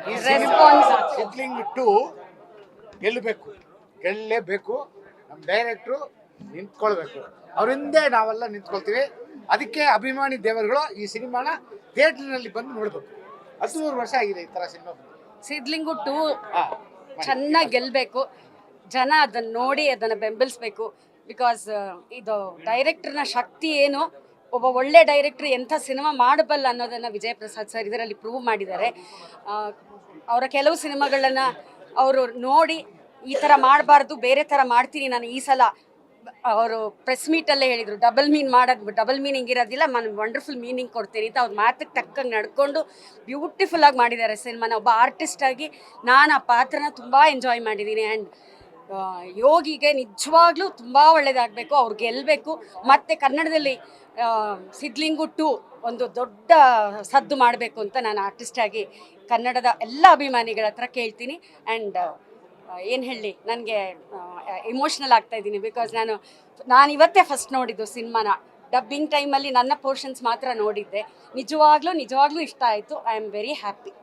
ಈ ರೆಸ್ಪಾನ್ಸ್ ಸಿದ್ಲಿಂಗ್ 2 ಗೆಲ್ಲಲೇಬೇಕು. ನಮ್ಮ ಡೈರೆಕ್ಟ್ರು ನಿಂತ್ಕೊಳ್ಬೇಕು, ಅವರಿಂದೇ ನಾವೆಲ್ಲ ನಿಂತ್ಕೊಳ್ತೀವಿ. ಅದಕ್ಕೆ ಅಭಿಮಾನಿ ದೇವರುಗಳು ಈ ಸಿನಿಮಾನ ಥಿಯೇಟ್ರಿನಲ್ಲಿ ಬಂದು ನೋಡಬೇಕು. 13 ವರ್ಷ ಆಗಿದೆ ಈ ಥರ ಸಿನಿಮಾ. ಸಿದ್ಲಿಂಗು 2 ಚೆನ್ನಾಗಿ ಗೆಲ್ಲಬೇಕು. ಜನ ಅದನ್ನು ನೋಡಿ ಅದನ್ನು ಬೆಂಬಲಿಸಬೇಕು. ಬಿಕಾಸ್ ಇದು ಡೈರೆಕ್ಟರ್ನ ಶಕ್ತಿ ಏನು, ಒಬ್ಬ ಒಳ್ಳೆ ಡೈರೆಕ್ಟ್ರ್ ಎಂಥ ಸಿನಿಮಾ ಮಾಡಬಲ್ಲ ಅನ್ನೋದನ್ನು ವಿಜಯ್ ಪ್ರಸಾದ್ ಸರ್ ಇದರಲ್ಲಿ ಪ್ರೂವ್ ಮಾಡಿದ್ದಾರೆ. ಅವರ ಕೆಲವು ಸಿನಿಮಾಗಳನ್ನು ಅವರು ನೋಡಿ ಈ ಥರ ಮಾಡಬಾರ್ದು, ಬೇರೆ ಥರ ಮಾಡ್ತೀನಿ ನಾನು ಈ ಸಲ, ಅವರು ಪ್ರೆಸ್ ಮೀಟಲ್ಲೇ ಹೇಳಿದರು ಡಬಲ್ ಮೀನಿಂಗ್ ಇರೋದಿಲ್ಲ, ನಾನು ವಂಡರ್ಫುಲ್ ಮೀನಿಂಗ್ ಕೊಡ್ತೀನಿ ಅಂತ. ಅವ್ರ ಮಾತಿಗೆ ತಕ್ಕಂಗೆ ನಡ್ಕೊಂಡು ಬ್ಯೂಟಿಫುಲ್ಲಾಗಿ ಮಾಡಿದ್ದಾರೆ ಸಿನಿಮಾನ. ಒಬ್ಬ ಆರ್ಟಿಸ್ಟಾಗಿ ನಾನು ಆ ಪಾತ್ರನ ತುಂಬ ಎಂಜಾಯ್ ಮಾಡಿದ್ದೀನಿ. ಆ್ಯಂಡ್ ಯೋಗಿಗೆ ನಿಜವಾಗ್ಲೂ ತುಂಬ ಒಳ್ಳೆಯದಾಗಬೇಕು, ಅವ್ರು ಗೆಲ್ಲಬೇಕು. ಮತ್ತು ಕನ್ನಡದಲ್ಲಿ ಸಿದ್ಲಿಂಗು 2 ಒಂದು ದೊಡ್ಡ ಸದ್ದು ಮಾಡಬೇಕು ಅಂತ ನಾನು ಆರ್ಟಿಸ್ಟಾಗಿ ಕನ್ನಡದ ಎಲ್ಲ ಅಭಿಮಾನಿಗಳ ಹತ್ರ ಕೇಳ್ತೀನಿ. ಆ್ಯಂಡ್ ಏನು ಹೇಳಿ, ನನಗೆ ಇಮೋಷ್ನಲ್ ಆಗ್ತಾಯಿದ್ದೀನಿ. ಬಿಕಾಸ್ ನಾನು ಇವತ್ತೇ ಫಸ್ಟ್ ನೋಡಿದ್ದು ಸಿನಿಮಾನ. ಡಬ್ಬಿಂಗ್ ಟೈಮಲ್ಲಿ ನನ್ನ ಪೋರ್ಷನ್ಸ್ ಮಾತ್ರ ನೋಡಿದ್ದೆ. ನಿಜವಾಗ್ಲೂ ಇಷ್ಟ ಆಯಿತು. I am very happy.